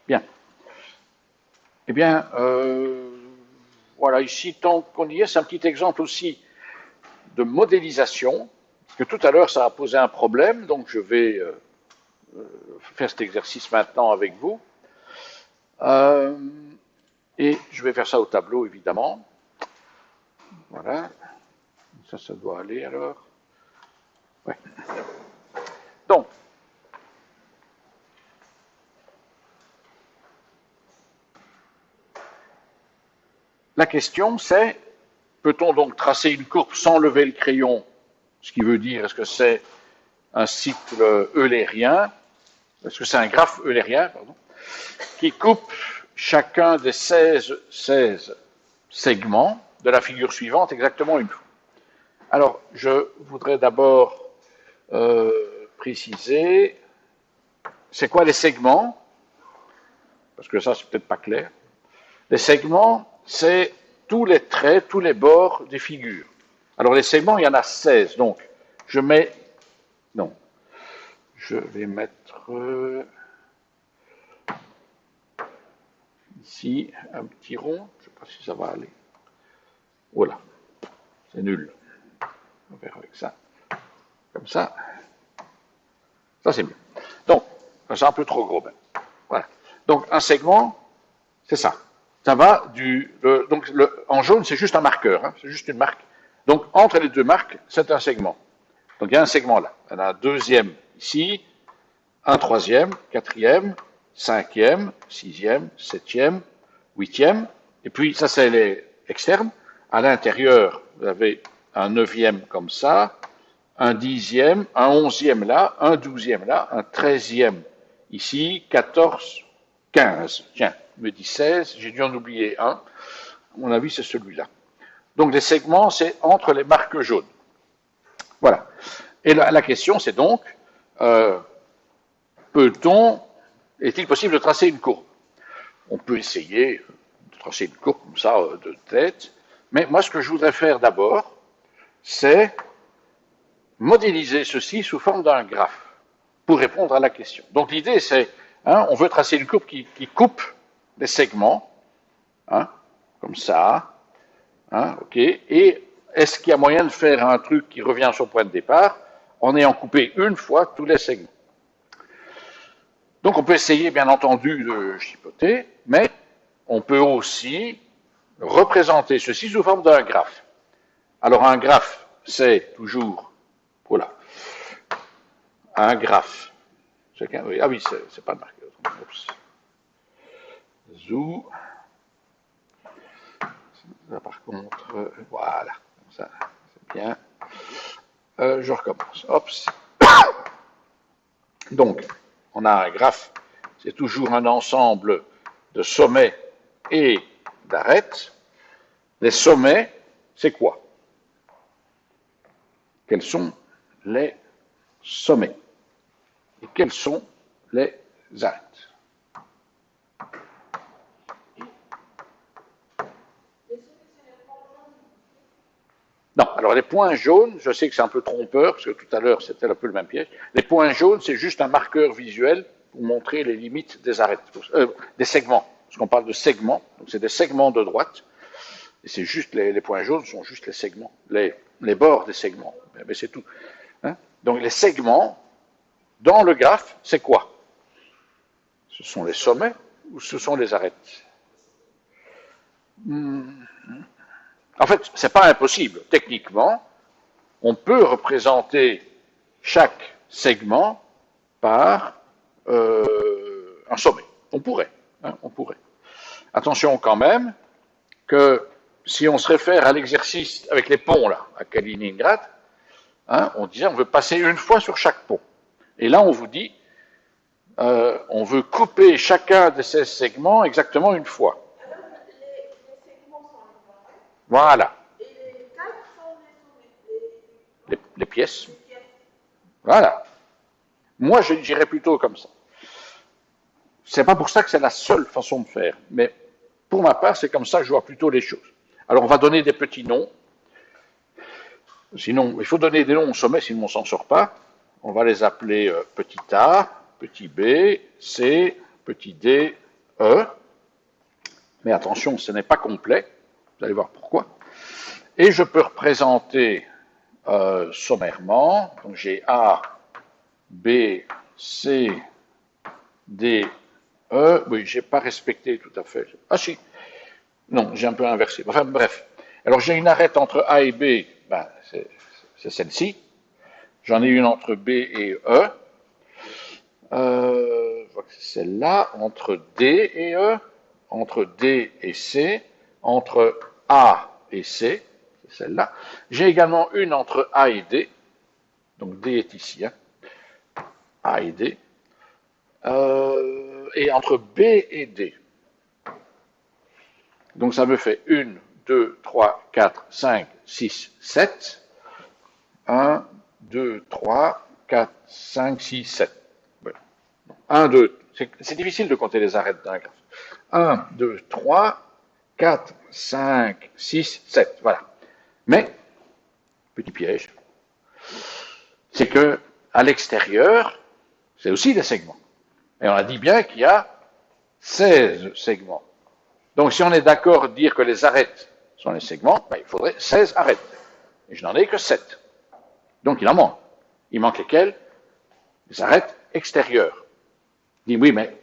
Bien. Eh bien, voilà, ici, tant qu'on y est, c'est un petit exemple aussi de modélisation, parce que tout à l'heure, ça a posé un problème, donc je vais faire cet exercice maintenant avec vous. Et je vais faire ça au tableau, évidemment. Voilà. Ça doit aller alors. Ouais. Donc, la question c'est, peut-on donc tracer une courbe sans lever le crayon? Ce qui veut dire, est-ce que c'est un cycle eulérien? Est-ce que c'est un graphe eulérien, pardon, qui coupe chacun des 16 segments de la figure suivante exactement une fois? Alors, je voudrais d'abord préciser, c'est quoi les segments? Parce que ça, c'est peut-être pas clair. Les segments, c'est tous les traits, tous les bords des figures. Alors, les segments, il y en a 16. Donc, je mets... Non. Je vais mettre... ici, un petit rond. Je ne sais pas si ça va aller. Voilà. C'est nul. On verra avec ça. Comme ça. Ça, c'est mieux. Donc, c'est un peu trop gros. Ben. Voilà. Donc, un segment, c'est ça. Ça va du... donc, en jaune, c'est juste un marqueur. Hein, c'est juste une marque. Donc, entre les deux marques, c'est un segment. Donc, il y a un segment là. Il y en a un deuxième ici, un troisième, quatrième, cinquième, sixième, septième, huitième. Et puis, ça, c'est les externes. À l'intérieur, vous avez un neuvième comme ça, un dixième, un onzième là, un douzième là, un treizième ici, 14, 15. Tiens, je me dis 16, j'ai dû en oublier un. À mon avis, c'est celui-là. Donc, les segments, c'est entre les marques jaunes. Voilà. Et la question, c'est donc, est-il possible de tracer une courbe? On peut essayer de tracer une courbe comme ça, de tête, mais moi, ce que je voudrais faire d'abord, c'est modéliser ceci sous forme d'un graphe pour répondre à la question. Donc l'idée, c'est, hein, on veut tracer une courbe qui coupe des segments, hein, comme ça, hein, ok, et est-ce qu'il y a moyen de faire un truc qui revient à son point de départ en ayant coupé une fois tous les segments? Donc on peut essayer, bien entendu, de chipoter, mais on peut aussi représenter ceci sous forme d'un graphe. Alors un graphe, c'est toujours, voilà, un graphe. Oui, ah oui, c'est pas le marqueur. Oups. Zou. Là, par contre, voilà, ça, c'est bien. Je recommence. Hop. Donc, on a un graphe, c'est toujours un ensemble de sommets et d'arêtes. Les sommets, c'est quoi? Quels sont les sommets? Et quelles sont les arêtes? Non, alors les points jaunes, je sais que c'est un peu trompeur, parce que tout à l'heure c'était un peu le même piège. Les points jaunes, c'est juste un marqueur visuel pour montrer les limites des arêtes, des segments. Parce qu'on parle de segments, donc c'est des segments de droite, et c'est juste les points jaunes sont juste les segments, les bords des segments. Mais c'est tout. Hein? Donc les segments, dans le graphe, c'est quoi? Ce sont les sommets ou ce sont les arêtes? En fait, ce n'est pas impossible. Techniquement, on peut représenter chaque segment par un sommet. On pourrait. Hein, on pourrait. Attention quand même que si on se réfère à l'exercice avec les ponts là, à Kaliningrad, hein, on disait on veut passer une fois sur chaque pont. Et là, on vous dit, on veut couper chacun de ces segments exactement une fois. Voilà. Et les quatre sont les pièces. Voilà. Moi, je dirais plutôt comme ça. C'est pas pour ça que c'est la seule façon de faire, mais pour ma part, c'est comme ça que je vois plutôt les choses. Alors, on va donner des petits noms. Sinon, il faut donner des noms au sommet, sinon on s'en sort pas. On va les appeler petit a, petit b, c, petit d, E, mais attention, ce n'est pas complet, vous allez voir pourquoi. Et je peux représenter sommairement, donc j'ai A, B, C, D, E, oui, j'ai pas respecté tout à fait. Ah si, non, j'ai un peu inversé. Enfin bref. Alors j'ai une arête entre A et B, ben, c'est celle-ci. J'en ai une entre B et E. Je vois que c'est celle-là, entre D et E, entre D et C, entre A et C, c'est celle-là. J'ai également une entre A et D, donc D est ici, hein, A et D, et entre B et D. Donc ça me fait 1, 2, 3, 4, 5, 6, 7. 1, 2, 3, 4, 5, 6, 7. Voilà. 1, 2, c'est difficile de compter les arêtes d'un graphe. 1, 2, 3, 4, 5, 6, 7. Voilà. Mais, petit piège, c'est que à l'extérieur, c'est aussi des segments. Et on a dit bien qu'il y a 16 segments. Donc si on est d'accord de dire que les arêtes sont les segments, ben, il faudrait 16 arêtes. Et je n'en ai que 7. Donc il en manque. Il manque lesquelles? Les arêtes extérieures. Il dit oui, mais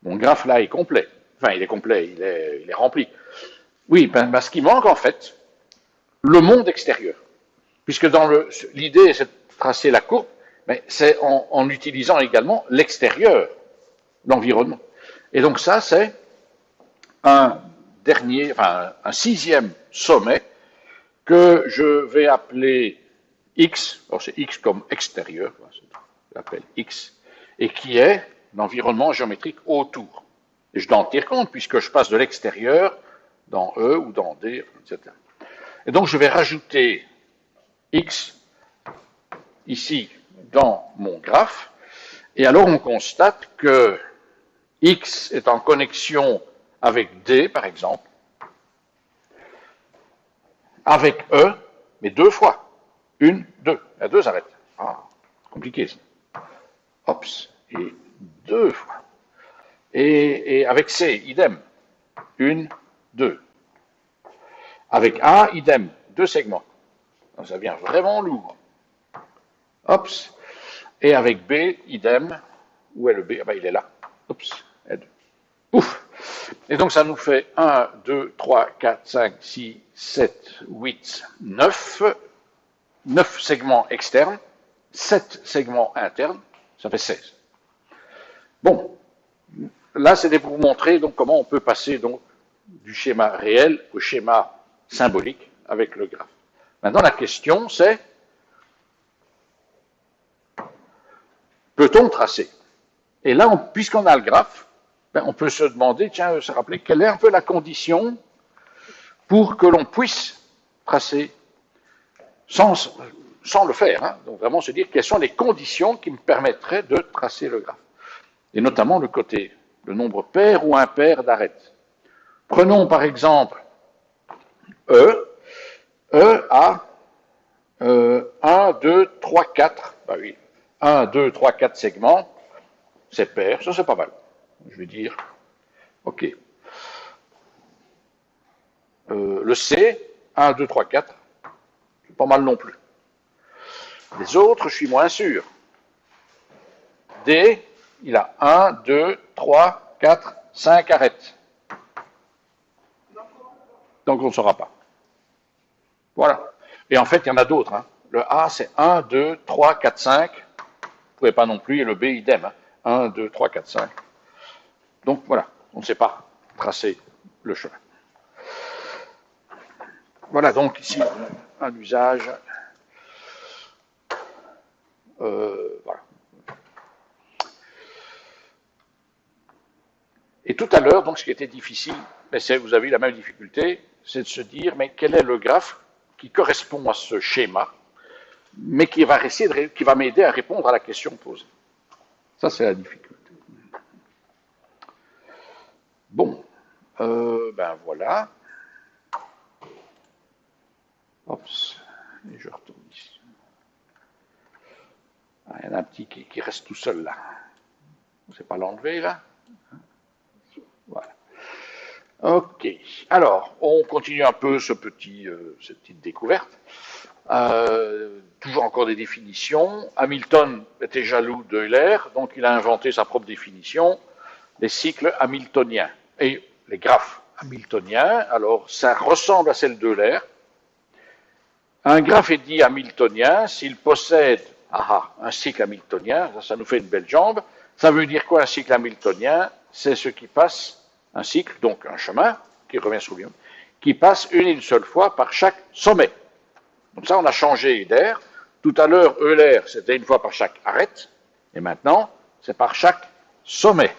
mon graphe là est complet. Enfin, il est complet, il est rempli. Oui, parce qu'il manque en fait le monde extérieur. Puisque dans l'idée, c'est de tracer la courbe, mais c'est en utilisant également l'extérieur, l'environnement. Et donc ça, c'est un dernier, enfin un sixième sommet que je vais appeler X, alors c'est X comme extérieur, je l'appelle X, et qui est l'environnement géométrique autour. Et je dois en tenir compte puisque je passe de l'extérieur dans E ou dans D, etc. Et donc je vais rajouter X ici dans mon graphe, et alors on constate que X est en connexion avec D, par exemple, avec E, mais deux fois. Une, deux. Il y a deux arêtes. Ah, compliqué ça. Hops, et deux fois. Et avec C, idem. Une, deux. Avec A, idem. Deux segments. Donc ça devient vraiment lourd. Hops. Et avec B, idem. Où est le B? Ah ben, il est là. Oups. Ouf. Et donc ça nous fait 1, 2, 3, 4, 5, 6, 7, 8, 9. 9 segments externes, 7 segments internes, ça fait 16. Bon, là c'était pour vous montrer donc comment on peut passer donc du schéma réel au schéma symbolique avec le graphe. Maintenant la question c'est, peut-on tracer? Et là, puisqu'on a le graphe, ben, on peut se demander, tiens, se rappeler, quelle est un peu la condition pour que l'on puisse tracer sans le faire, hein, donc vraiment se dire quelles sont les conditions qui me permettraient de tracer le graphe. Et notamment le côté, le nombre pair ou impair d'arêtes. Prenons par exemple E. E a 1, 2, 3, 4. Bah oui, 1, 2, 3, 4 segments. C'est pair, ça c'est pas mal. Je vais dire, ok. Le C, 1, 2, 3, 4. C'est pas mal non plus. Les autres, je suis moins sûr. D, il a 1, 2, 3, 4, 5 arêtes. Donc on ne saura pas. Voilà. Et en fait, il y en a d'autres. Hein. Le A, c'est 1, 2, 3, 4, 5. Vous ne pouvez pas non plus. Et le B, idem. Hein. 1, 2, 3, 4, 5. Donc voilà, on ne sait pas tracer le chemin. Voilà donc ici un usage. Voilà. Et tout à l'heure, donc, ce qui était difficile, mais vous avez eu la même difficulté, c'est de se dire, mais quel est le graphe qui correspond à ce schéma, mais qui va m'aider à répondre à la question posée. Ça, c'est la difficulté. Bon, ben voilà. Oups, et je retourne ici. Ah, il y en a un petit qui reste tout seul là. On ne sait pas l'enlever là. Ok. Alors, on continue un peu cette petite découverte. Toujours encore des définitions. Hamilton était jaloux d'Euler, donc il a inventé sa propre définition, les cycles hamiltoniens. Et les graphes hamiltoniens, alors ça ressemble à celle d'Euler. Un graphe est dit hamiltonien s'il possède un cycle hamiltonien, ça nous fait une belle jambe. Ça veut dire quoi un cycle hamiltonien? C'est ce qui passe, un cycle, donc un chemin, qui revient sur lui-même, qui passe une et une seule fois par chaque sommet. Donc ça, on a changé d'air. Tout à l'heure, Euler, c'était une fois par chaque arête, et maintenant, c'est par chaque sommet.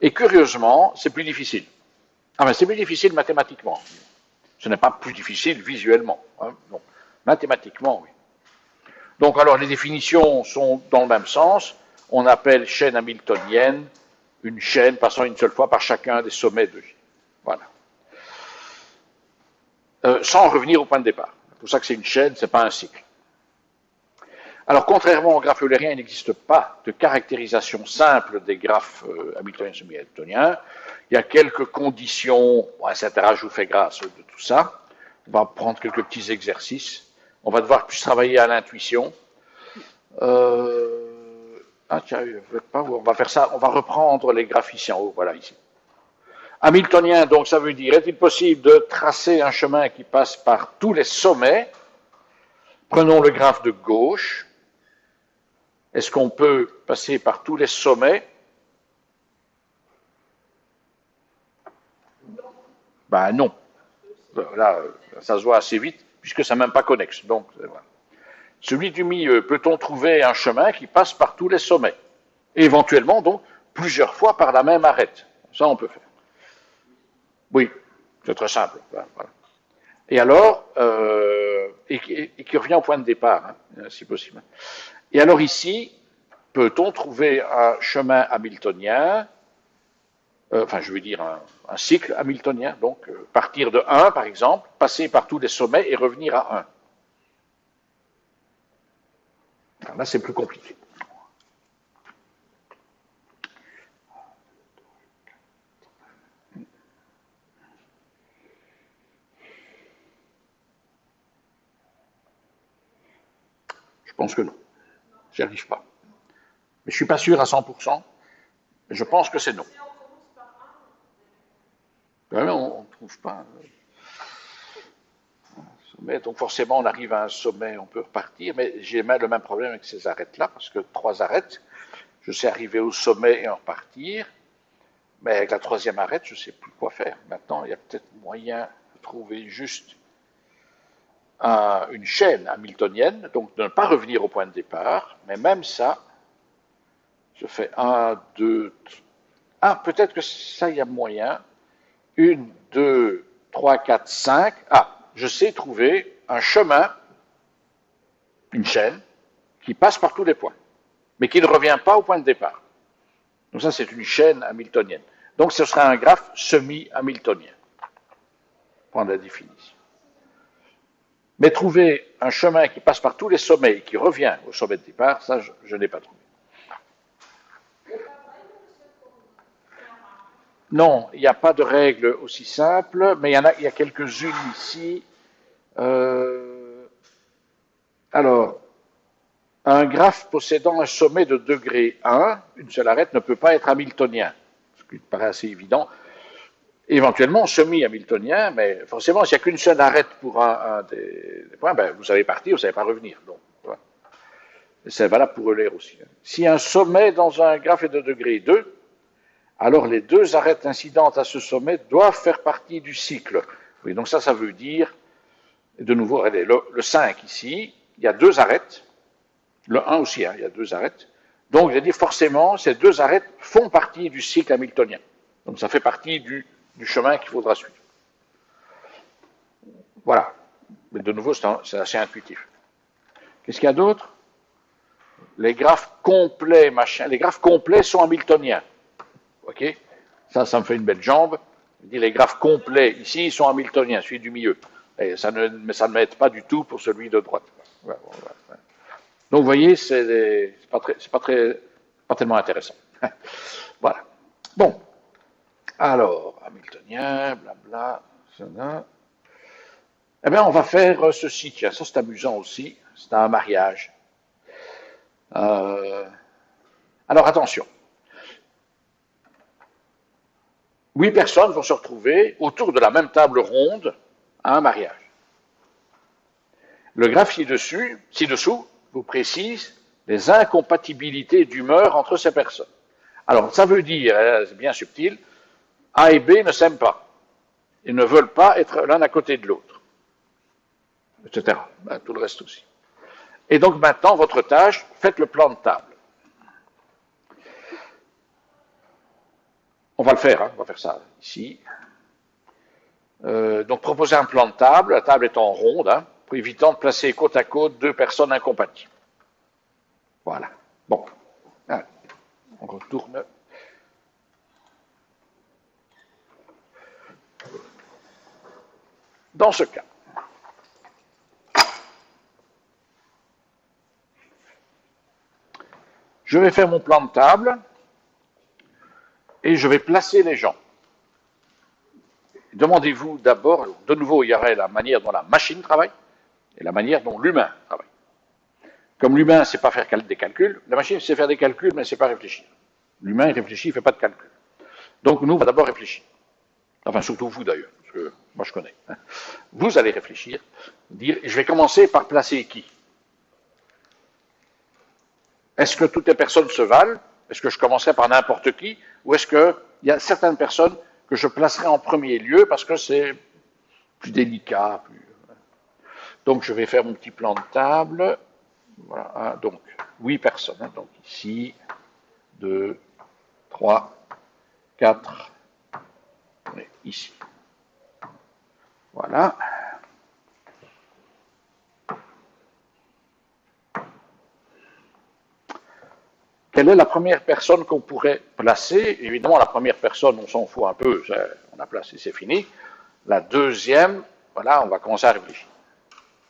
Et curieusement, c'est plus difficile. Ah ben, c'est plus difficile mathématiquement. Ce n'est pas plus difficile visuellement. Hein, non. Mathématiquement, oui. Donc, alors, les définitions sont dans le même sens. On appelle chaîne hamiltonienne une chaîne passant une seule fois par chacun des sommets de J. Voilà. Sans revenir au point de départ. C'est pour ça que c'est une chaîne, ce n'est pas un cycle. Alors, contrairement aux graphes eulériens, il n'existe pas de caractérisation simple des graphes hamiltoniens et semi-hamiltoniens. Il y a quelques conditions. Bon, Saint-Terage vous fait grâce de tout ça. On va prendre quelques petits exercices. On va devoir plus travailler à l'intuition. Tiens, on va faire ça. On va reprendre les graphes ici en haut. Voilà, ici. Hamiltonien, donc, ça veut dire, est-il possible de tracer un chemin qui passe par tous les sommets? Prenons le graphe de gauche. Est-ce qu'on peut passer par tous les sommets? Ben non. Là, ça se voit assez vite, puisque ça n'est même pas connexe. Donc, voilà. Celui du milieu, peut-on trouver un chemin qui passe par tous les sommets? Et éventuellement, donc, plusieurs fois par la même arête. Ça, on peut faire. Oui, c'est très simple. Voilà. Et alors, et qui revient au point de départ, hein, si possible. Et alors ici, peut-on trouver un chemin hamiltonien, je veux dire un cycle hamiltonien, donc partir de 1 par exemple, passer par tous les sommets et revenir à 1. Alors là, c'est plus compliqué. Je pense que non. J'y arrive pas. Mais je suis pas sûr à 100%. Mais je pense que c'est non. Ouais, on ne trouve pas. Sommet, donc forcément, on arrive à un sommet, on peut repartir, mais j'ai le même problème avec ces arêtes-là, parce que 3 arêtes, je sais arriver au sommet et en repartir, mais avec la 3e arête, je ne sais plus quoi faire. Maintenant, il y a peut-être moyen de trouver juste une chaîne hamiltonienne, donc de ne pas revenir au point de départ, mais même ça, je fais 1, 2, 3. Peut-être que ça, il y a moyen. 1, 2, 3, 4, 5. Je sais trouver un chemin, une chaîne, qui passe par tous les points, mais qui ne revient pas au point de départ. Donc ça, c'est une chaîne hamiltonienne. Donc ce sera un graphe semi-hamiltonien. Prendre la définition. Mais trouver un chemin qui passe par tous les sommets et qui revient au sommet de départ, ça, je n'ai pas trouvé. Non, il n'y a pas de règle aussi simple, mais il y a quelques-unes ici. Alors, un graphe possédant un sommet de degré 1, une seule arête, ne peut pas être hamiltonien, ce qui paraît assez évident. Éventuellement semi-hamiltonien, mais forcément, s'il n'y a qu'une seule arête pour un des points, vous savez partir, vous ne savez pas revenir. Donc, voilà. C'est valable pour Euler aussi. Si un sommet dans un graphe est de degré 2, alors les 2 arêtes incidentes à ce sommet doivent faire partie du cycle. Oui, donc ça veut dire, de nouveau, le 5 ici, il y a 2 arêtes, le 1 aussi, il y a 2 arêtes. Donc, je veux dire, forcément, ces 2 arêtes font partie du cycle hamiltonien. Donc, ça fait partie du chemin qu'il faudra suivre. Voilà. Mais de nouveau, c'est assez intuitif. Qu'est-ce qu'il y a d'autre? Les graphes complets, machin. Les graphes complets sont hamiltoniens. OK? Ça me fait une belle jambe. Je dis, les graphes complets, ici, ils sont hamiltoniens, celui du milieu. Et ça ne m'aide pas du tout pour celui de droite. Voilà. Donc, vous voyez, c'est pas tellement intéressant. Voilà. Bon. Alors, Hamiltonien, blabla, ça. Eh bien, on va faire ceci. Tiens, ça c'est amusant aussi. C'est un mariage. Alors, attention. 8 personnes vont se retrouver autour de la même table ronde à un mariage. Le graphe ci-dessous vous précise les incompatibilités d'humeur entre ces personnes. Alors, ça veut dire, c'est bien subtil, A et B ne s'aiment pas. Ils ne veulent pas être l'un à côté de l'autre, etc. Ben, tout le reste aussi. Et donc maintenant, votre tâche, faites le plan de table. On va le faire, hein, on va faire ça ici. Donc proposez un plan de table, la table est en ronde, hein, pour évitant de placer côte à côte 2 personnes incompatibles. Voilà. Bon. Allez, on retourne. Dans ce cas, je vais faire mon plan de table et je vais placer les gens. Demandez-vous d'abord, de nouveau, il y aurait la manière dont la machine travaille et la manière dont l'humain travaille. Comme l'humain ne sait pas faire des calculs, la machine sait faire des calculs, mais ne sait pas réfléchir. L'humain, il réfléchit, il ne fait pas de calculs. Donc nous, on va d'abord réfléchir. Enfin, surtout vous d'ailleurs, parce que moi je connais. Hein. Vous allez réfléchir, dire, je vais commencer par placer qui? Est-ce que toutes les personnes se valent? Est-ce que je commencerai par n'importe qui? Ou est-ce qu'il y a certaines personnes que je placerai en premier lieu parce que c'est plus délicat. Donc je vais faire mon petit plan de table. Voilà, donc 8 personnes. Hein, donc ici, 2, 3, 4, et ici. Voilà. Quelle est la première personne qu'on pourrait placer? Évidemment, la première personne, on s'en fout un peu, on a placé, c'est fini. La deuxième, voilà, on va commencer à réfléchir.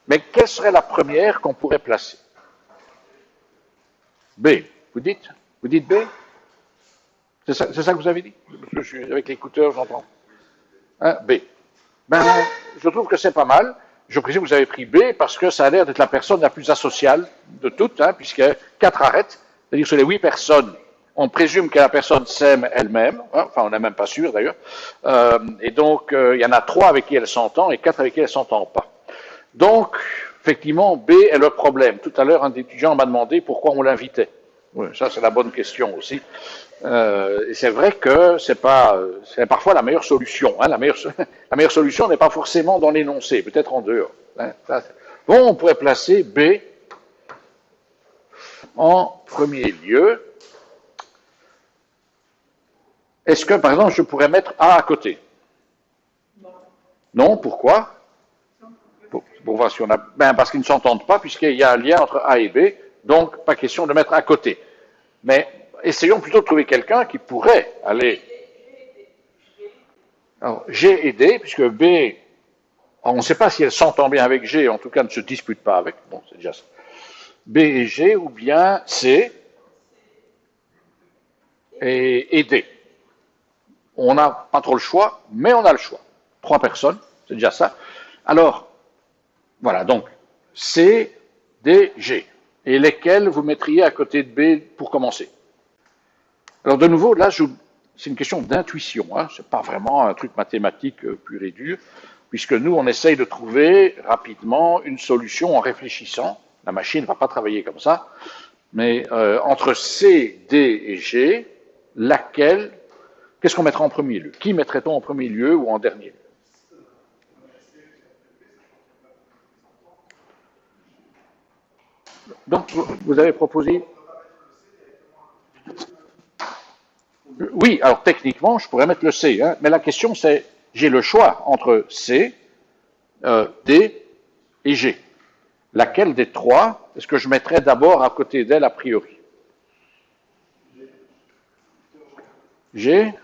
Mais quelle serait la première qu'on pourrait placer? B. Vous dites B? C'est ça que vous avez dit? Parce que je suis avec l'écouteur, j'entends. Hein, B. Ben, je trouve que c'est pas mal. Je présume que vous avez pris B parce que ça a l'air d'être la personne la plus asociale de toutes, hein, puisque 4 arrêtent. C'est-à-dire sur les 8 personnes, on présume que la personne s'aime elle-même, hein, enfin on n'est même pas sûr d'ailleurs, et donc il y en a 3 avec qui elle s'entend et 4 avec qui elle ne s'entend pas. Donc, effectivement, B est le problème. Tout à l'heure, un étudiant m'a demandé pourquoi on l'invitait. Oui, ça c'est la bonne question aussi. Et c'est vrai que c'est parfois la meilleure solution. Hein, la meilleure solution n'est pas forcément dans l'énoncé, peut-être en dehors. Hein, bon, on pourrait placer B en premier lieu. Est-ce que, par exemple, je pourrais mettre A à côté? Non, pourquoi? Pour voir si on a... Ben, parce qu'ils ne s'entendent pas, puisqu'il y a un lien entre A et B, donc pas question de mettre à côté. Mais essayons plutôt de trouver quelqu'un qui pourrait aller... Alors, G et D, puisque B, on ne sait pas si elle s'entend bien avec G, en tout cas ne se dispute pas avec, bon, c'est déjà ça. B et G, ou bien C et D. On n'a pas trop le choix, mais on a le choix. 3 personnes, c'est déjà ça. Alors, voilà, donc, C, D, G. Et lesquels vous mettriez à côté de B pour commencer? Alors, de nouveau, là, c'est une question d'intuition. Hein, c'est pas vraiment un truc mathématique pur et dur, puisque nous, on essaye de trouver rapidement une solution en réfléchissant. La machine ne va pas travailler comme ça. Mais entre C, D et G, laquelle, qu'est-ce qu'on mettra en premier lieu? Qui mettrait-on en premier lieu ou en dernier lieu? Donc, vous avez proposé... Oui, alors techniquement, je pourrais mettre le C, hein, mais la question c'est, j'ai le choix entre C, D et G. Laquelle des 3 est-ce que je mettrais d'abord à côté d'elle a priori? G.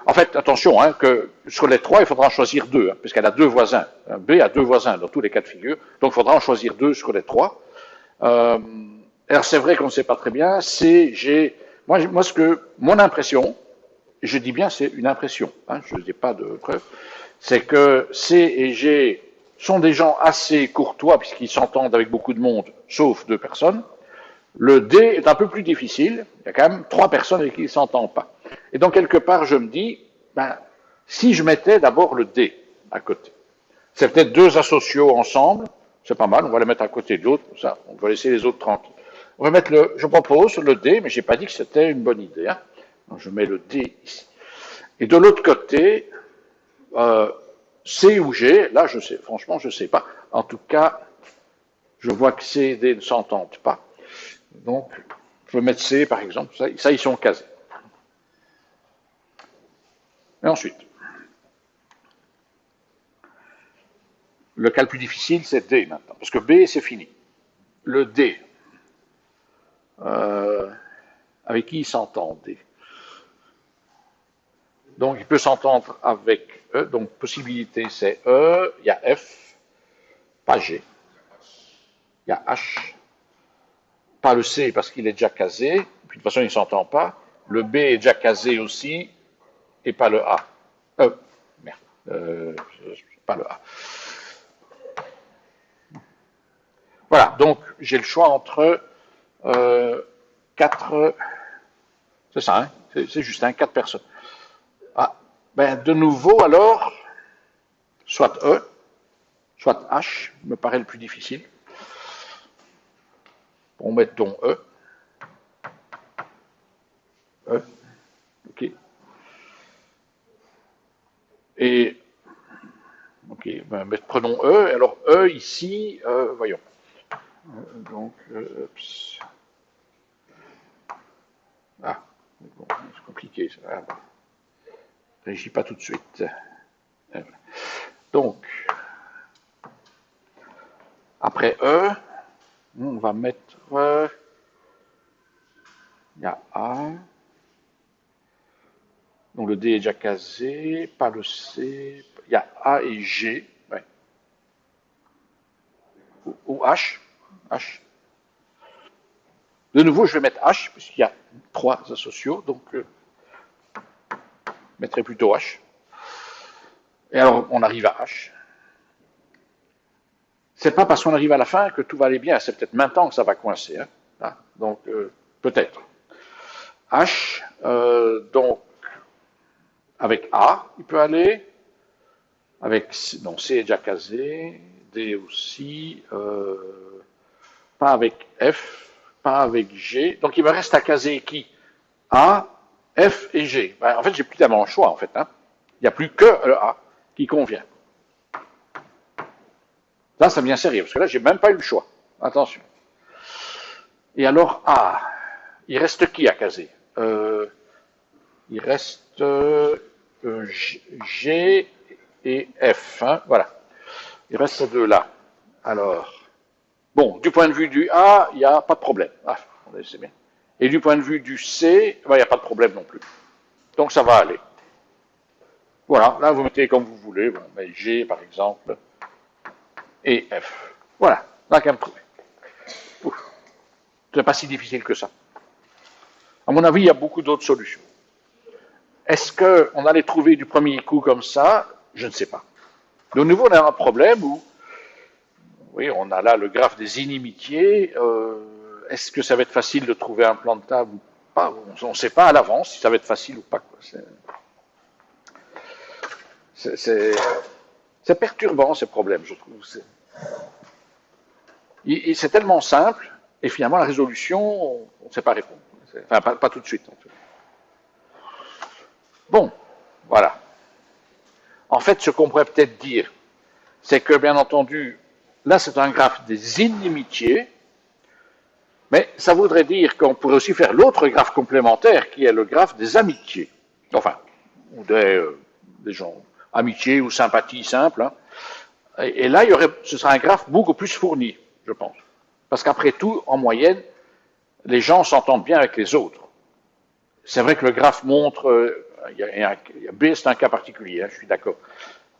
En fait, attention, hein, que sur les 3, il faudra en choisir 2, hein, puisqu'elle a 2 voisins. B a 2 voisins dans tous les cas de figure, donc il faudra en choisir 2 sur les 3. Alors c'est vrai qu'on ne sait pas très bien. C, G. Mon impression, je dis bien c'est une impression, hein, je n'ai pas de preuve, c'est que C et G sont des gens assez courtois puisqu'ils s'entendent avec beaucoup de monde, sauf 2 personnes. Le D est un peu plus difficile, il y a quand même 3 personnes avec qui ils ne s'entendent pas. Et donc quelque part je me dis, ben, si je mettais d'abord le D à côté, c'est peut-être 2 asociaux ensemble, c'est pas mal, on va les mettre à côté de l'autre, ça, on va laisser les autres tranquilles. On va mettre je propose le D, mais j'ai pas dit que c'était une bonne idée, hein. Donc je mets le D ici. Et de l'autre côté, C ou G, là je sais, franchement je sais pas. En tout cas, je vois que C et D ne s'entendent pas. Donc, je peux mettre C par exemple, ça ils sont casés. Et ensuite, le cas le plus difficile c'est D maintenant, parce que B c'est fini. Le D, avec qui il s'entend D? Donc, il peut s'entendre avec E. Donc, possibilité, c'est E. Il y a F, pas G. Il y a H, pas le C parce qu'il est déjà casé. Puis, de toute façon, il ne s'entend pas. Le B est déjà casé aussi, et pas le A. Merde. Pas le A. Voilà, donc j'ai le choix entre 4. C'est ça, hein, c'est juste, hein, 4 personnes. Ah, ben de nouveau alors, soit E, soit H, me paraît le plus difficile. On met donc E. E. Ok. Et, ok, ben, prenons E. Alors E ici, voyons. Donc, ah, bon, c'est compliqué ça. Ah, bon. Réagis pas tout de suite. Donc, après E, on va mettre, il y a A, donc le D est déjà casé, pas le C, il y a A et G, ouais. Ou H, H. De nouveau, je vais mettre H, puisqu'il y a 3 asociaux, donc je mettrai plutôt H. Et alors, on arrive à H. C'est pas parce qu'on arrive à la fin que tout va aller bien, c'est peut-être maintenant que ça va coincer. Hein. Ah, donc, peut-être. H, donc, avec A, il peut aller. Avec, non, C est déjà casé. D aussi. Pas avec F, pas avec G. Donc, il me reste à caser qui? A, F et G. Ben, en fait, j'ai plus tellement le choix, en fait. Hein. Il n'y a plus que le A qui convient. Là, ça devient sérieux, parce que là, j'ai même pas eu le choix. Attention. Et alors, A, il reste qui à caser? Il reste G et F. Hein, voilà. Il reste ces deux-là. Alors, bon, du point de vue du A, il n'y a pas de problème. Ah, c'est bien. Et du point de vue du C, il n'y a pas de problème non plus. Donc, ça va aller. Voilà, là, vous mettez comme vous voulez. Bon, mais G, par exemple, et F. Voilà, là, qu'à me trouver. C'est pas si difficile que ça. À mon avis, il y a beaucoup d'autres solutions. Est-ce qu'on allait trouver du premier coup comme ça? Je ne sais pas. De nouveau, on a un problème où, oui, on a là le graphe des inimitiés. Est-ce que ça va être facile de trouver un plan de table ou pas? On ne sait pas à l'avance si ça va être facile ou pas. C'est perturbant, ces problèmes, je trouve. C'est tellement simple, et finalement, la résolution, on ne sait pas répondre. Enfin, pas tout de suite, en tout cas. Bon, voilà. En fait, ce qu'on pourrait peut-être dire, c'est que, bien entendu, là, c'est un graphe des inimitiés, mais ça voudrait dire qu'on pourrait aussi faire l'autre graphe complémentaire, qui est le graphe des amitiés. Enfin, ou des gens, amitiés ou sympathies simples. Hein. Et là, ce sera un graphe beaucoup plus fourni, je pense. Parce qu'après tout, en moyenne, les gens s'entendent bien avec les autres. C'est vrai que le graphe montre, B c'est un cas particulier, hein, je suis d'accord.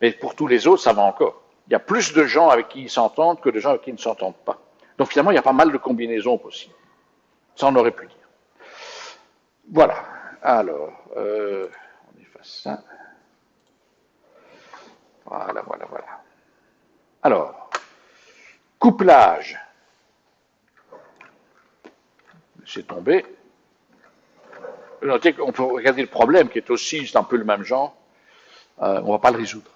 Mais pour tous les autres, ça va encore. Il y a plus de gens avec qui ils s'entendent que de gens avec qui ils ne s'entendent pas. Donc finalement, il y a pas mal de combinaisons possibles. Ça, on aurait pu dire. Voilà. Alors, ça. Voilà, voilà, voilà. Alors, couplage. C'est tombé. Notez qu'on peut regarder le problème qui est aussi, c'est un peu le même genre. On ne va pas le résoudre.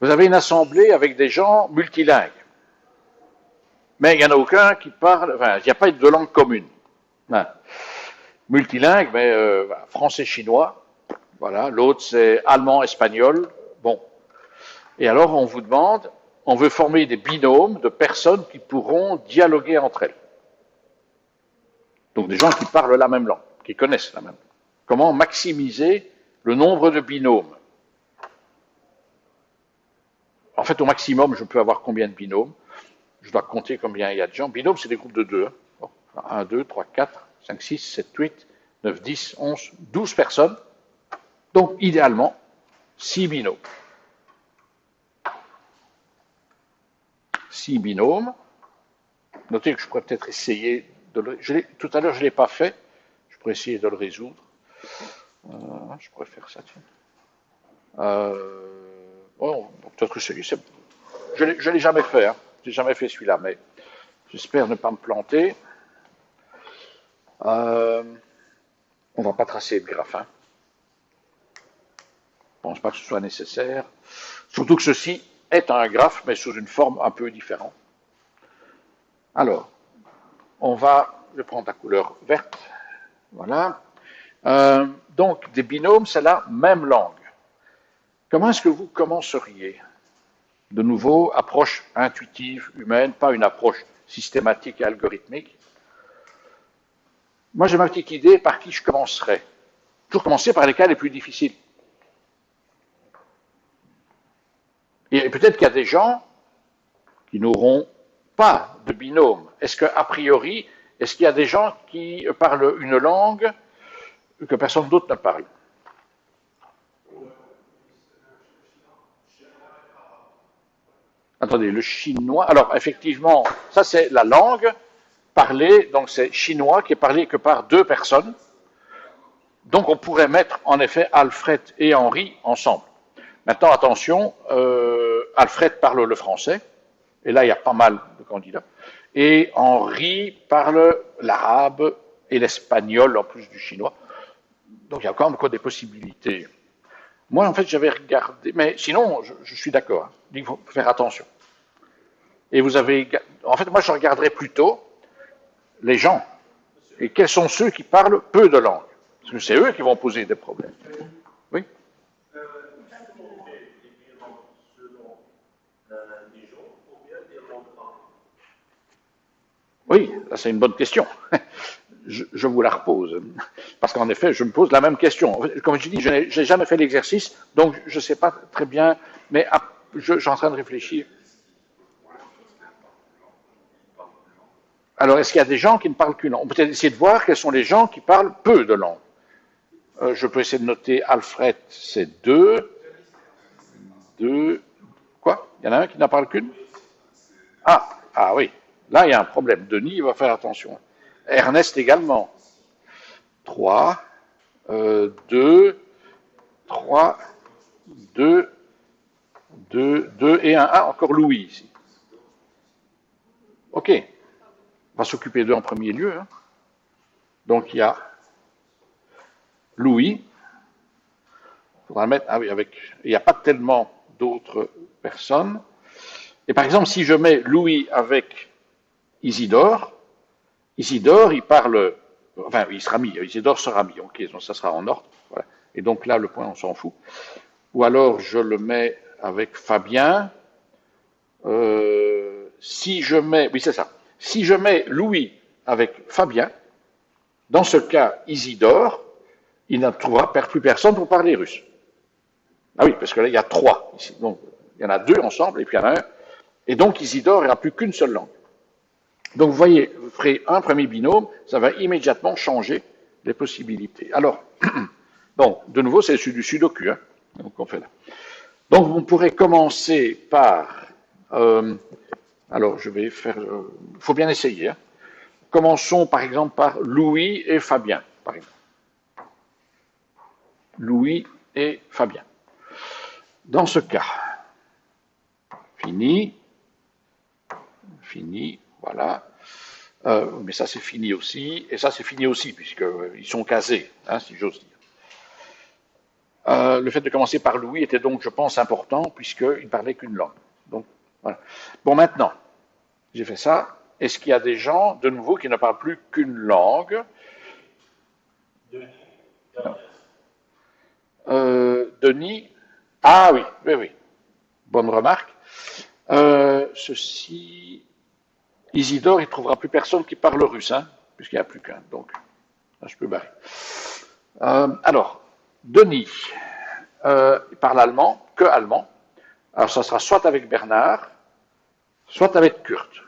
Vous avez une assemblée avec des gens multilingues. Mais il n'y en a aucun qui parle, enfin, il n'y a pas de langue commune. Non. Multilingue, mais français-chinois. Voilà. L'autre, c'est allemand-espagnol. Bon. Et alors, on vous demande, on veut former des binômes de personnes qui pourront dialoguer entre elles. Donc, des gens qui parlent la même langue, qui connaissent la même langue. Comment maximiser le nombre de binômes? En fait, au maximum, je peux avoir combien de binômes? Je dois compter combien il y a de gens. Binômes, c'est des groupes de 2. Bon, 1, 2, 3, 4, 5, 6, 7, 8, 9, 10, 11, 12 personnes. Donc, idéalement, 6 binômes. 6 binômes. Notez que je pourrais peut-être essayer de le... Tout à l'heure, je ne l'ai pas fait. Je pourrais essayer de le résoudre. Je pourrais faire ça, tiens. Bon, peut-être que celui-ci... Je ne l'ai jamais fait, hein. Je n'ai jamais fait celui-là, mais j'espère ne pas me planter. On ne va pas tracer le graphe. Hein. Je ne pense pas que ce soit nécessaire. Surtout que ceci est un graphe, mais sous une forme un peu différente. Alors, je vais prendre la couleur verte. Voilà. Donc, des binômes, c'est la même langue. Comment est-ce que vous commenceriez? De nouveau, approche intuitive, humaine, pas une approche systématique et algorithmique. Moi, j'ai ma petite idée par qui je commencerai. Toujours commencer par les cas les plus difficiles. Et peut-être qu'il y a des gens qui n'auront pas de binôme. Est-ce qu'a priori, est-ce qu'il y a des gens qui parlent une langue que personne d'autre ne parle? Attendez, le chinois. Alors, effectivement, ça c'est la langue parlée, donc c'est chinois qui est parlé que par 2 personnes. Donc on pourrait mettre en effet Alfred et Henri ensemble. Maintenant, attention, Alfred parle le français, et là il y a pas mal de candidats, et Henri parle l'arabe et l'espagnol en plus du chinois. Donc il y a quand même encore des possibilités. Moi, en fait, j'avais regardé, mais sinon, je suis d'accord, hein, il faut faire attention. Et vous avez, en fait, moi, je regarderais plutôt les gens, et quels sont ceux qui parlent peu de langues, parce que c'est eux qui vont poser des problèmes. Oui. Oui, c'est une bonne question. Je vous la repose. Parce qu'en effet, je me pose la même question. Comme je dis, je n'ai jamais fait l'exercice, donc je ne sais pas très bien, mais je suis en train de réfléchir. Alors, est-ce qu'il y a des gens qui ne parlent qu'une langue? On peut essayer de voir quels sont les gens qui parlent peu de langues. Je peux essayer de noter Alfred, c'est 2. 2. Quoi? Il y en a un qui n'en parle qu'une? Ah oui. Là, il y a un problème. Denis, il va faire attention. Ernest également. 3, 2, 3, 2, 2, 2 et 1. Ah, encore Louis ici. OK. On va s'occuper d'eux en premier lieu. Hein. Donc, il y a Louis. Il faudra le mettre. Ah oui, avec. Il n'y a pas tellement d'autres personnes. Et par exemple, si je mets Louis avec Isidore, Isidore, il parle. Enfin, il sera mis. Isidore sera mis. OK, donc ça sera en ordre. Voilà. Et donc là, le point, on s'en fout. Ou alors, je le mets avec Fabien. Si je mets. Oui, c'est ça. Si je mets Louis avec Fabien, dans ce cas, Isidore, il ne trouvera plus personne pour parler russe. Ah oui, parce que là, il y a 3 ici. Donc, il y en a 2 ensemble, et puis il y en a un. Et donc, Isidore n'aura plus qu'une seule langue. Donc, vous voyez, vous ferez un premier binôme, ça va immédiatement changer les possibilités. Alors, bon, de nouveau, c'est celui du sudoku. Hein, donc, on fait là. Donc, vous pourrez commencer par... alors, je vais faire... Il faut bien essayer. Hein. Commençons, par exemple, par Louis et Fabien, par exemple. Louis et Fabien. Dans ce cas, fini, voilà. Mais ça c'est fini aussi, et ça c'est fini aussi, puisqu'ils sont casés, hein, si j'ose dire. Le fait de commencer par Louis était donc, je pense, important, puisqu'il ne parlait qu'une langue. Donc, voilà. Bon, maintenant, j'ai fait ça. Est-ce qu'il y a des gens, de nouveau, qui ne parlent plus qu'une langue? Denis? Ah oui, oui. Bonne remarque. Ceci, Isidore, il ne trouvera plus personne qui parle russe, hein, puisqu'il n'y a plus qu'un. Donc, là, je peux barrer. Alors, Denis, il parle allemand, que allemand. Alors, ça sera soit avec Bernard, soit avec Kurt.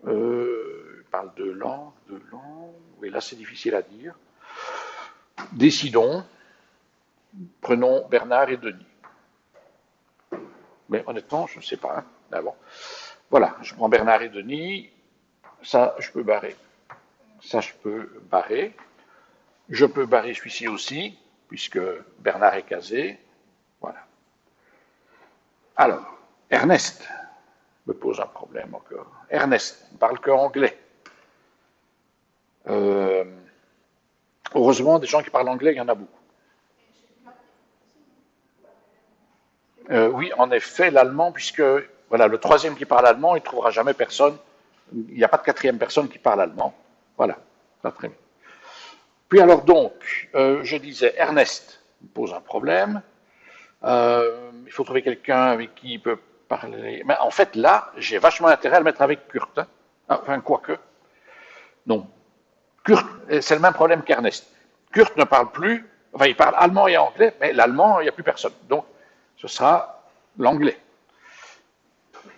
Il parle de langue. Oui, là, c'est difficile à dire. Décidons. Prenons Bernard et Denis. Mais honnêtement, je ne sais pas. Hein. Ah bon. Voilà, je prends Bernard et Denis. Ça, je peux barrer. Ça, je peux barrer. Je peux barrer celui-ci aussi, puisque Bernard est casé. Voilà. Alors, Ernest me pose un problème encore. Ernest ne parle que anglais. Heureusement, des gens qui parlent anglais, il y en a beaucoup. Oui, en effet, l'allemand, puisque voilà, le troisième qui parle allemand, il ne trouvera jamais personne. Il n'y a pas de quatrième personne qui parle allemand. Voilà, ça très bien. Puis alors donc, je disais, Ernest me pose un problème. Il faut trouver quelqu'un avec qui il peut parler. Mais en fait, là, j'ai vachement intérêt à le mettre avec Kurt. Hein. Enfin, quoique. Non. Kurt, c'est le même problème qu'Ernest. Kurt ne parle plus, enfin, il parle allemand et anglais, mais l'allemand, il n'y a plus personne. Donc, ce sera l'anglais.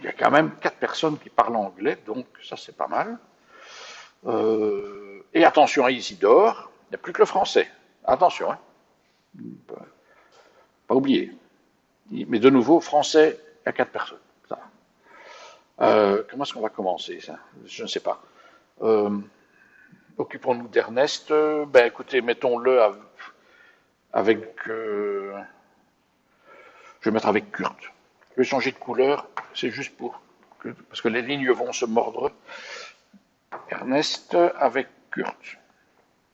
Il y a quand même 4 personnes qui parlent anglais, donc ça, c'est pas mal. Et attention à Isidore, il n'y a plus que le français. Attention, hein. Pas oublier. Mais de nouveau, français, il y a 4 personnes. Ça. Comment est-ce qu'on va commencer ça? Je ne sais pas. Occupons-nous d'Ernest. Ben écoutez, mettons-le avec. Je vais mettre avec Kurt. Je vais changer de couleur, c'est juste parce que les lignes vont se mordre. Ernest avec Kurt.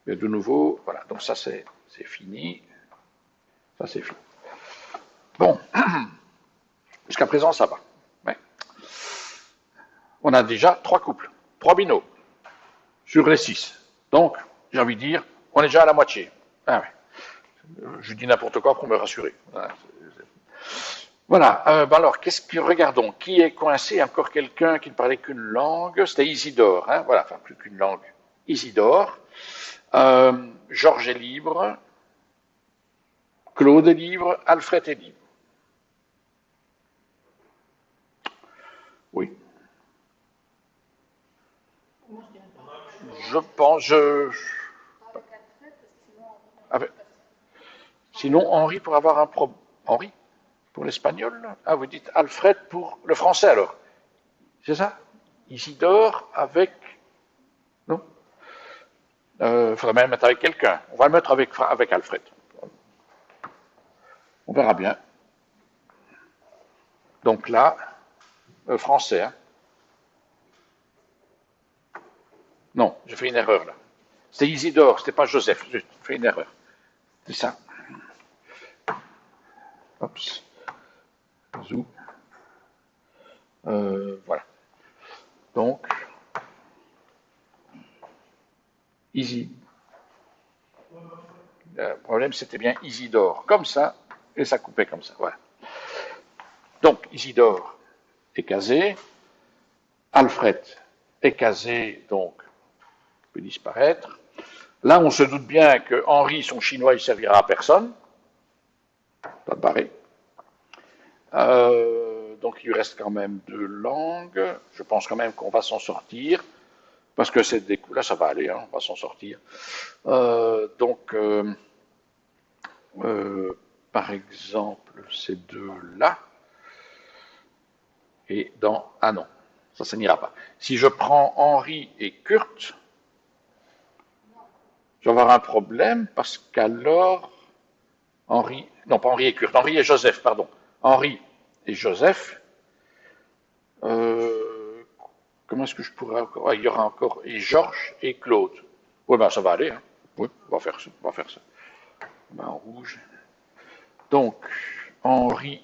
Et de nouveau, voilà, donc ça c'est fini. Ça c'est fini. Bon, jusqu'à présent ça va. Ouais. On a déjà 3 couples, 3 binômes sur les 6. Donc, j'ai envie de dire, on est déjà à la moitié. Ah ouais. Je dis n'importe quoi pour me rassurer. Voilà. Alors, regardons. Qui est coincé? Encore quelqu'un qui ne parlait qu'une langue. C'était Isidore. Hein, voilà, enfin plus qu'une langue. Isidore. Georges est libre. Claude est libre. Alfred est libre. Oui. Je pense. Sinon, Henri pour avoir un problème. Henri pour l'espagnol? Ah, vous dites Alfred pour le français alors? C'est ça? Isidore avec. Non? Il faudrait même le mettre avec quelqu'un. On va le mettre avec Alfred. On verra bien. Donc là, français. Hein? Non, j'ai fait une erreur là. C'était Isidore, c'était pas Joseph. J'ai fait une erreur. C'est ça. Oups. Zou. Voilà. Donc, Easy. Le problème, c'était bien Isidore. Comme ça, et ça coupait comme ça. Voilà. Donc, Isidore est casé. Alfred est casé, donc peut disparaître. Là, on se doute bien que Henri, son chinois, il servira à personne. Pas de barré. Donc, il lui reste quand même 2 langues. Je pense quand même qu'on va s'en sortir. Parce que c'est des coups. Là, ça va aller, hein, on va s'en sortir. Donc, par exemple, ces 2-là. Et dans. Ah non, ça n'ira pas. Si je prends Henri et Kurt. je vais avoir un problème parce qu'alors, Henri, non pas Henri et Kurt, Henri et Joseph, pardon. Henri et Joseph, comment est-ce que je pourrais encore, il y aura encore, et Georges et Claude. Oui, ben ça va aller, hein. Oui, on va faire ça, on va faire ça. Ben, en rouge. Donc, Henri,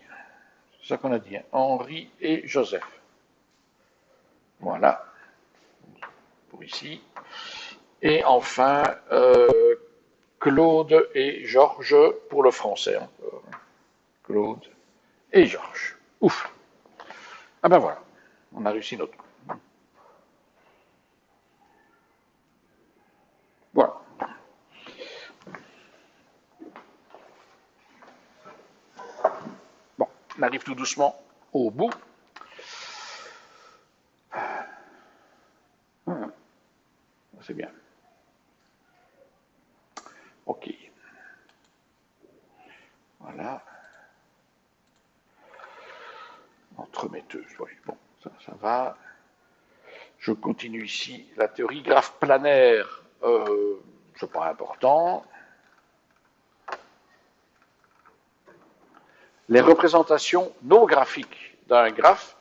c'est ça qu'on a dit, hein, Henri et Joseph. Voilà, pour ici. Et enfin, Claude et Georges pour le français encore. Claude et Georges. Ouf. Ah ben voilà, on a réussi notre coup. Voilà. Bon, on arrive tout doucement au bout. C'est bien. Ok. Voilà. Entremetteuse, oui. Bon, ça va. Je continue ici. La théorie graphe planaire, c'est pas important. Les représentations non graphiques d'un graphe,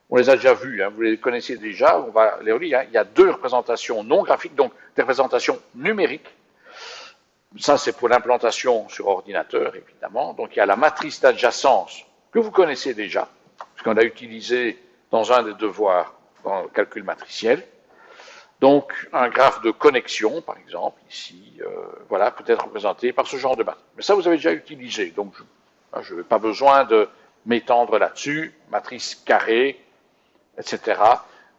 on les a déjà vues, hein, vous les connaissez déjà, on va les relire. Hein. Il y a deux représentations non graphiques, donc des représentations numériques. Ça, c'est pour l'implantation sur ordinateur, évidemment. Donc, il y a la matrice d'adjacence, que vous connaissez déjà, puisqu'on l'a utilisé dans un des devoirs dans le calcul matriciel. Donc, un graphe de connexion, par exemple, ici, voilà, peut être représenté par ce genre de matrice. Mais ça, vous avez déjà utilisé, donc je n'ai pas besoin de m'étendre là-dessus. Matrice carrée, etc.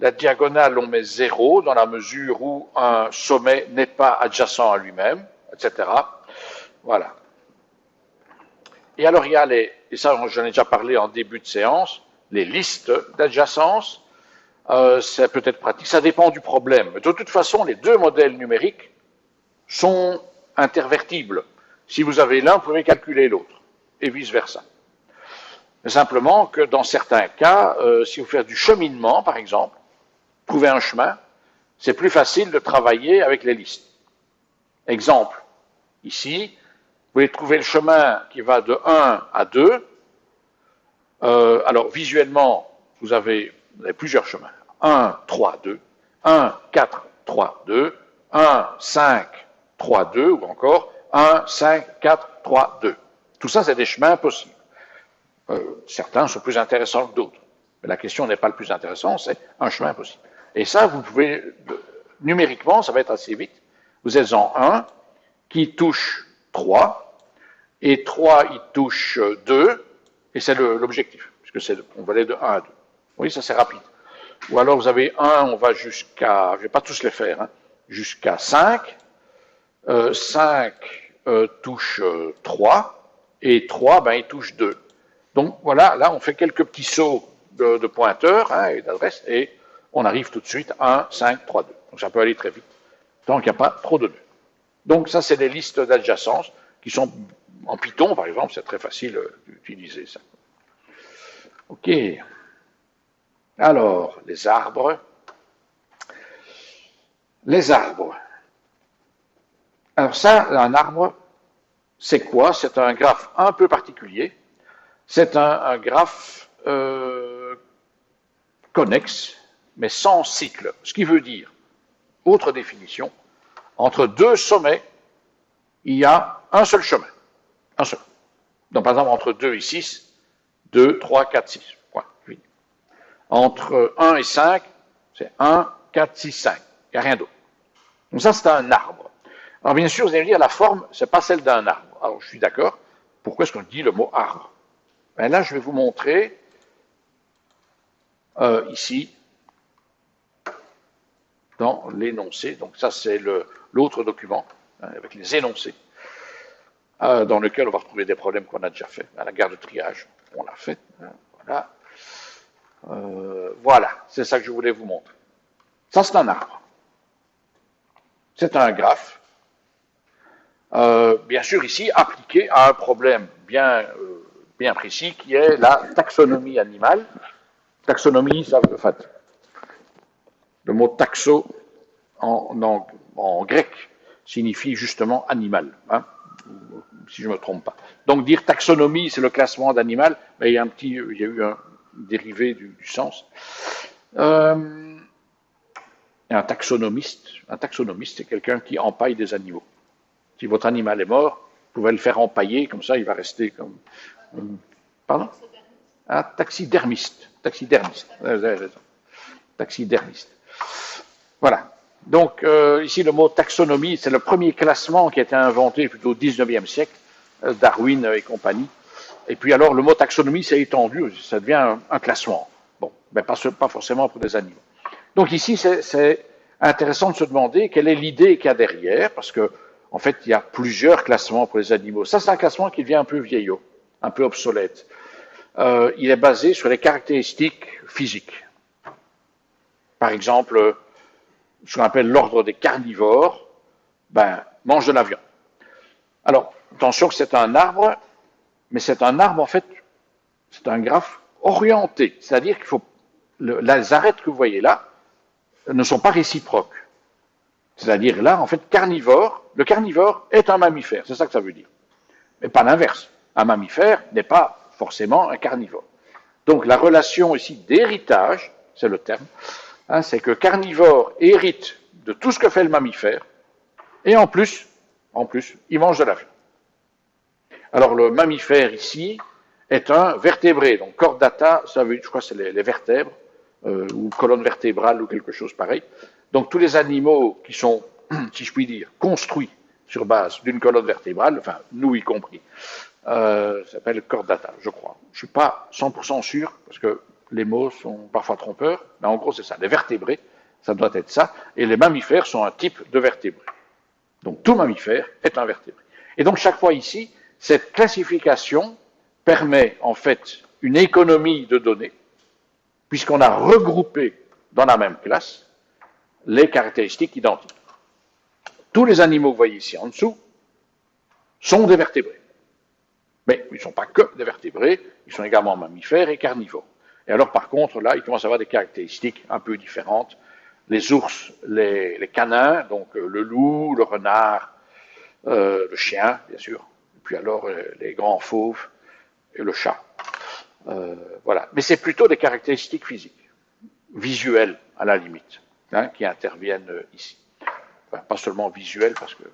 La diagonale, on met 0 dans la mesure où un sommet n'est pas adjacent à lui-même, etc. Voilà. Et alors, il y a et ça, j'en ai déjà parlé en début de séance, les listes d'adjacence. C'est peut-être pratique, ça dépend du problème. Mais de toute façon, les deux modèles numériques sont intervertibles. Si vous avez l'un, vous pouvez calculer l'autre, et vice-versa. Mais simplement que dans certains cas, si vous faites du cheminement, par exemple, trouver un chemin, c'est plus facile de travailler avec les listes. Exemple, ici, vous voulez trouver le chemin qui va de 1 à 2. Alors, visuellement, vous avez plusieurs chemins. 1, 3, 2, 1, 4, 3, 2, 1, 5, 3, 2, ou encore 1, 5, 4, 3, 2. Tout ça, c'est des chemins possibles. Certains sont plus intéressants que d'autres. Mais la question n'est pas le plus intéressant, c'est un chemin possible. Et ça, vous pouvez, numériquement, ça va être assez vite. Vous êtes en 1 qui touche 3, et 3, il touche 2, et c'est l'objectif, puisque on va aller de 1 à 2. Oui, ça c'est rapide. Ou alors vous avez 1, on va jusqu'à, je ne vais pas tous les faire, hein, jusqu'à 5. 5 touche 3, et 3, ben, il touche 2. Donc voilà, là on fait quelques petits sauts de pointeurs hein, et d'adresse, et on arrive tout de suite à 1, 5, 3, 2. Donc ça peut aller très vite, tant qu'il n'y a pas trop de nœuds. Donc ça, c'est des listes d'adjacence qui sont en Python, par exemple, c'est très facile d'utiliser ça. Ok. Alors, les arbres. Les arbres. Alors ça, un arbre, c'est quoi? C'est un graphe un peu particulier. C'est un graphe connexe, mais sans cycle. Ce qui veut dire, autre définition, entre deux sommets, il y a un seul chemin. Un seul. Donc, par exemple, entre 2 et 6, 2, 3, 4, 6. Point. Entre 1 et 5, c'est 1, 4, 6, 5. Il n'y a rien d'autre. Donc ça, c'est un arbre. Alors, bien sûr, vous allez me dire, la forme, ce n'est pas celle d'un arbre. Alors, je suis d'accord. Pourquoi est-ce qu'on dit le mot arbre? Ben là, je vais vous montrer, ici, dans l'énoncé. Donc ça, c'est l'autre document, hein, avec les énoncés, dans lequel on va retrouver des problèmes qu'on a déjà fait. À la gare de triage, on l'a fait. Hein, voilà. Voilà, c'est ça que je voulais vous montrer. Ça, c'est un arbre. C'est un graphe. Bien sûr, ici, appliqué à un problème bien précis, qui est la taxonomie animale. Taxonomie, ça veut, en fait, le mot taxo en grec signifie justement animal, hein, si je ne me trompe pas. Donc dire taxonomie, c'est le classement d'animal, mais il y a eu un dérivé du sens. Un taxonomiste, c'est quelqu'un qui empaille des animaux. Si votre animal est mort, vous pouvez le faire empailler, comme ça il va rester comme... Pardon? Un taxidermiste. Taxidermiste. Voilà. Donc, ici, le mot taxonomie, c'est le premier classement qui a été inventé plutôt au 19e siècle, Darwin et compagnie. Et puis alors, le mot taxonomie s'est étendu, ça devient un classement. Bon, mais pas forcément pour des animaux. Donc ici, c'est intéressant de se demander quelle est l'idée qu'il y a derrière, parce que en fait, il y a plusieurs classements pour les animaux. Ça, c'est un classement qui devient un peu vieillot, un peu obsolète. Il est basé sur les caractéristiques physiques. Par exemple, ce qu'on appelle l'ordre des carnivores, mange de la viande. Alors, attention que c'est un arbre, mais c'est un arbre, en fait, c'est un graphe orienté. C'est-à-dire qu'il faut, les arêtes que vous voyez là ne sont pas réciproques. C'est-à-dire là, en fait, le carnivore est un mammifère, c'est ça que ça veut dire. Mais pas l'inverse. Un mammifère n'est pas forcément un carnivore. Donc la relation ici d'héritage, c'est le terme, hein, c'est que carnivore hérite de tout ce que fait le mammifère, et en plus, il mange de la viande. Alors le mammifère ici est un vertébré, donc chordata, ça veut, je crois que c'est les vertèbres, ou colonne vertébrale ou quelque chose pareil. Donc tous les animaux qui sont, si je puis dire, construits sur base d'une colonne vertébrale, enfin nous y compris, s'appelle chordata, je crois. Je ne suis pas 100% sûr, parce que les mots sont parfois trompeurs, mais en gros c'est ça. Les vertébrés, ça doit être ça, et les mammifères sont un type de vertébré. Donc tout mammifère est un vertébré. Et donc chaque fois ici, cette classification permet en fait une économie de données, puisqu'on a regroupé dans la même classe les caractéristiques identiques. Tous les animaux que vous voyez ici en dessous sont des vertébrés. Mais ils ne sont pas que des vertébrés, ils sont également mammifères et carnivores. Et alors par contre, là, ils commencent à avoir des caractéristiques un peu différentes. Les ours, les canins, donc le loup, le renard, le chien, bien sûr, et puis alors les grands fauves et le chat. Voilà. Mais c'est plutôt des caractéristiques physiques, visuelles à la limite, hein, qui interviennent ici. Enfin, pas seulement visuelles, parce que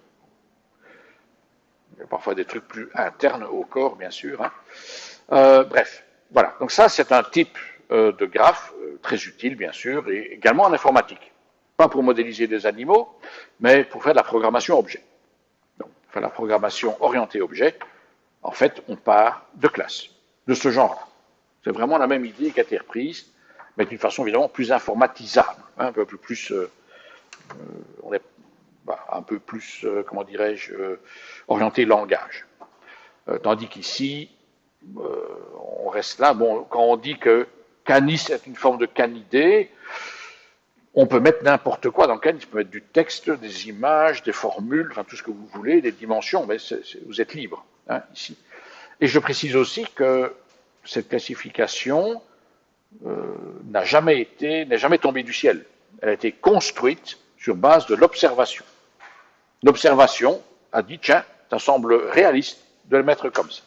il y a parfois des trucs plus internes au corps, bien sûr. Hein. Bref, voilà. Donc ça, c'est un type de graphe très utile, bien sûr, et également en informatique. Pas pour modéliser des animaux, mais pour faire de la programmation objet. Donc, pour faire de la programmation orientée objet, en fait, on part de classes, de ce genre-là. C'est vraiment la même idée qui a été reprise, mais d'une façon évidemment plus informatisable, hein, un peu plus, on est un peu plus, comment dirais-je, orienté langage. Tandis qu'ici, on reste là. Bon, quand on dit que canis est une forme de canidé, on peut mettre n'importe quoi dans le canis. On peut mettre du texte, des images, des formules, enfin tout ce que vous voulez, des dimensions, mais vous êtes libre, hein, ici. Et je précise aussi que cette classification n'est jamais tombée du ciel. Elle a été construite sur base de l'observation. L'observation a dit, tiens, ça semble réaliste de le mettre comme ça.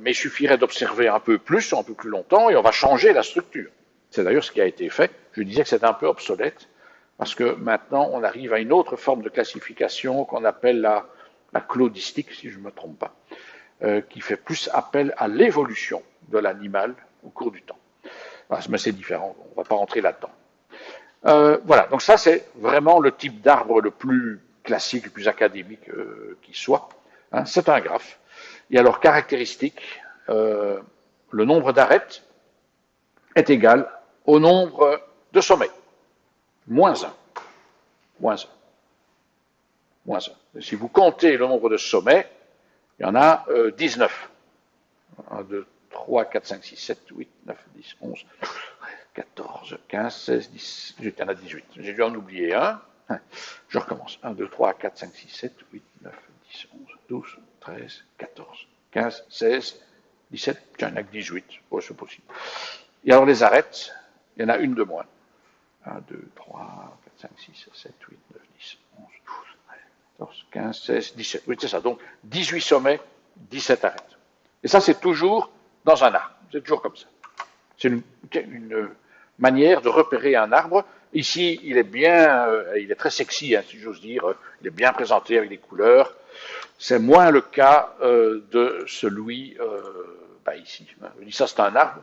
Mais il suffirait d'observer un peu plus longtemps, et on va changer la structure. C'est d'ailleurs ce qui a été fait. Je disais que c'est un peu obsolète, parce que maintenant, on arrive à une autre forme de classification qu'on appelle la cladistique, si je ne me trompe pas, qui fait plus appel à l'évolution de l'animal au cours du temps. Mais c'est différent, on ne va pas rentrer là-dedans. Voilà, donc ça c'est vraiment le type d'arbre le plus classique, le plus académique qui soit. Hein, c'est un graphe. Et alors caractéristique, le nombre d'arêtes est égal au nombre de sommets. Moins 1. Moins 1. Moins 1. Et si vous comptez le nombre de sommets, il y en a 19. 1, 2, 3, 4, 5, 6, 7, 8, 9, 10, 11, 14, 15, 16, 17, il y en a 18. J'ai dû en oublier un. Je recommence. 1, 2, 3, 4, 5, 6, 7, 8, 9, 10, 11, 12, 13, 14, 15, 16, 17, il n'y en a que 18. Oh, c'est possible. Et alors les arêtes, il y en a une de moins. 1, 2, 3, 4, 5, 6, 7, 8, 9, 10, 11, 12, 14, 15, 16, 17. Oui, c'est ça. Donc, 18 sommets, 17 arêtes. Et ça, c'est toujours dans un arbre. C'est toujours comme ça. C'est une manière de repérer un arbre. Ici, il est très sexy, hein, si j'ose dire. Il est bien présenté avec des couleurs. C'est moins le cas de celui ici. Je dis ça, c'est un arbre.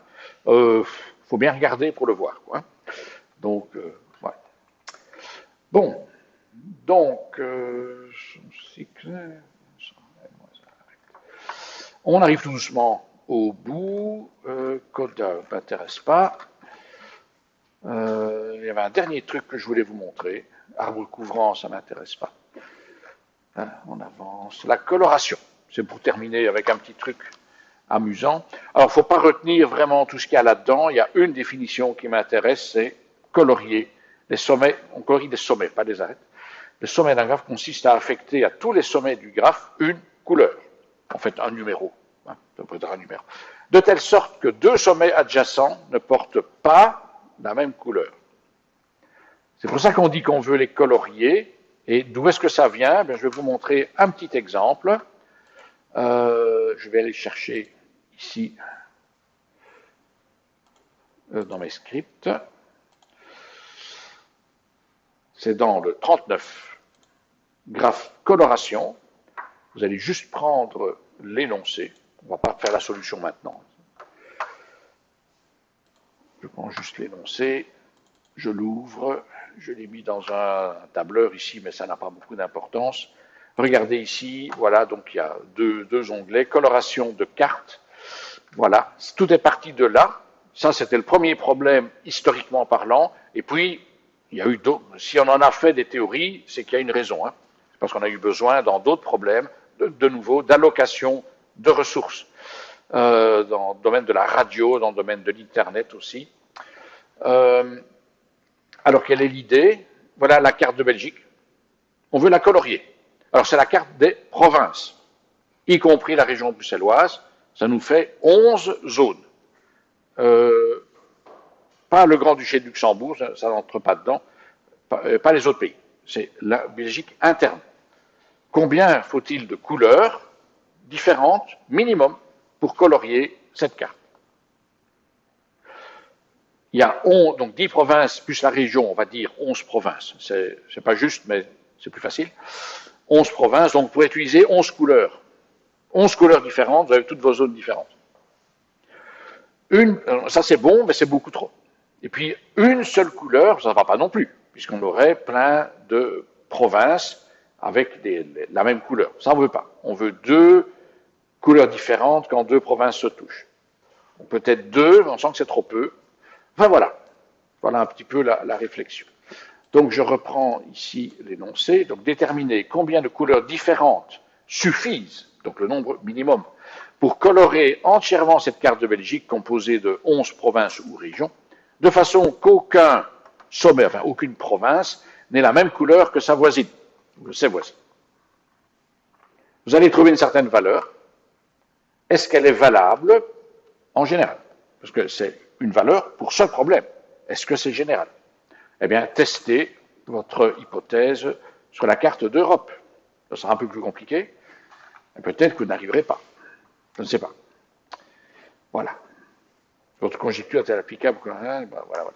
Faut bien regarder pour le voir, quoi. Donc, voilà. Bon, donc, on arrive tout doucement au bout. Coda ne m'intéresse pas. Il y avait un dernier truc que je voulais vous montrer. Arbre couvrant, ça ne m'intéresse pas. Hein, on avance. La coloration. C'est pour terminer avec un petit truc amusant. Alors, il ne faut pas retenir vraiment tout ce qu'il y a là-dedans. Il y a une définition qui m'intéresse, c'est colorier les sommets. On colorie des sommets, pas des arêtes. Le sommet d'un graphe consiste à affecter à tous les sommets du graphe une couleur. En fait, un numéro. Hein, ça peut être un numéro. De telle sorte que deux sommets adjacents ne portent pas la même couleur. C'est pour ça qu'on dit qu'on veut les colorier. Et d'où est-ce que ça vient? Je vais vous montrer un petit exemple. Je vais aller chercher ici dans mes scripts. C'est dans le 39, graphe coloration. Vous allez juste prendre l'énoncé. On ne va pas faire la solution maintenant. Je prends juste l'énoncé, je l'ouvre, je l'ai mis dans un tableur ici, mais ça n'a pas beaucoup d'importance. Regardez ici, voilà, donc il y a deux onglets, coloration de carte. Voilà, tout est parti de là. Ça, c'était le premier problème historiquement parlant. Et puis, il y a eu d'autres. Si on en a fait des théories, c'est qu'il y a une raison. Hein. C'est parce qu'on a eu besoin, dans d'autres problèmes, de nouveau, d'allocation de ressources. Dans le domaine de la radio, dans le domaine de l'Internet aussi. Alors, quelle est l'idée? Voilà la carte de Belgique. On veut la colorier. Alors, c'est la carte des provinces, y compris la région bruxelloise. Ça nous fait 11 zones. Pas le Grand-Duché de Luxembourg, ça n'entre pas dedans, pas les autres pays. C'est la Belgique interne. Combien faut-il de couleurs différentes, minimum, pour colorier cette carte? Il y a donc 10 provinces plus la région, on va dire 11 provinces. C'est pas juste, mais c'est plus facile. 11 provinces, donc vous pouvez utiliser 11 couleurs. 11 couleurs différentes, vous avez toutes vos zones différentes. Ça c'est bon, mais c'est beaucoup trop. Et puis, une seule couleur, ça ne va pas non plus, puisqu'on aurait plein de provinces avec la même couleur. Ça, on ne veut pas. On veut deux couleurs différentes quand deux provinces se touchent. Peut-être deux, mais on sent que c'est trop peu. Enfin, voilà. Voilà un petit peu la réflexion. Donc, je reprends ici l'énoncé. Donc, déterminer combien de couleurs différentes suffisent, donc le nombre minimum, pour colorer entièrement cette carte de Belgique composée de 11 provinces ou régions, de façon qu'aucun sommet, enfin aucune province, n'ait la même couleur que sa voisine, ou ses voisines. Vous allez trouver une certaine valeur. Est-ce qu'elle est valable en général? Parce que c'est une valeur pour ce problème. Est-ce que c'est général? Eh bien, testez votre hypothèse sur la carte d'Europe. Ça sera un peu plus compliqué. Peut-être que vous n'arriverez pas. Je ne sais pas. Voilà. Votre conjecture est-elle applicable? Voilà.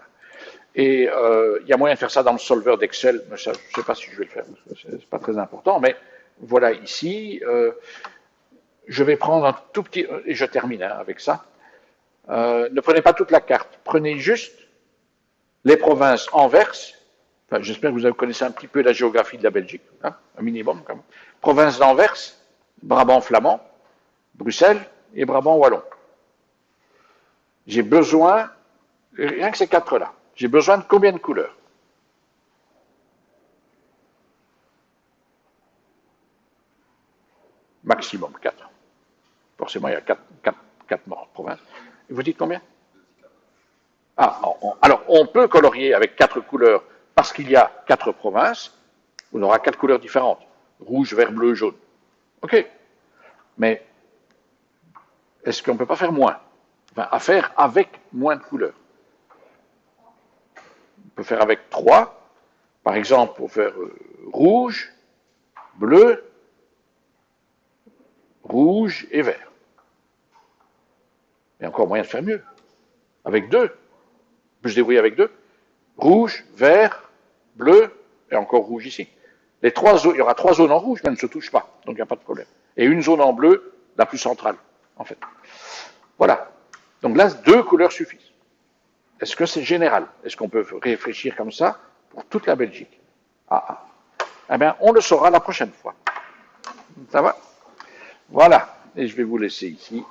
Et il y a moyen de faire ça dans le solveur d'Excel, mais ça, je ne sais pas si je vais le faire, c'est pas très important, mais voilà ici, je vais prendre un tout petit, et je termine avec ça. Ne prenez pas toute la carte, prenez juste les provinces Anvers, enfin, j'espère que vous connaissez un petit peu la géographie de la Belgique, hein, un minimum quand même. Province d'Anvers, Brabant flamand, Bruxelles et Brabant wallon. J'ai besoin, rien que ces quatre-là, j'ai besoin de combien de couleurs? Maximum 4. Forcément, il y a 4 provinces. Et vous dites combien? Alors, on peut colorier avec 4 couleurs parce qu'il y a 4 provinces. On aura 4 couleurs différentes. Rouge, vert, bleu, jaune. OK. Mais est-ce qu'on ne peut pas faire moins? Enfin, à faire avec moins de couleurs. peut faire avec 3. Par exemple, pour faire rouge, bleu, rouge et vert. Il y a encore moyen de faire mieux. Avec 2. On peut se débrouiller avec 2. Rouge, vert, bleu, et encore rouge ici. Il y aura 3 zones en rouge, mais elles ne se touchent pas, donc il n'y a pas de problème. Et une zone en bleu, la plus centrale, en fait. Voilà. Donc là, 2 couleurs suffisent. Est-ce que c'est général? Est-ce qu'on peut réfléchir comme ça pour toute la Belgique? Eh bien, on le saura la prochaine fois. Ça va? Voilà. Et je vais vous laisser ici.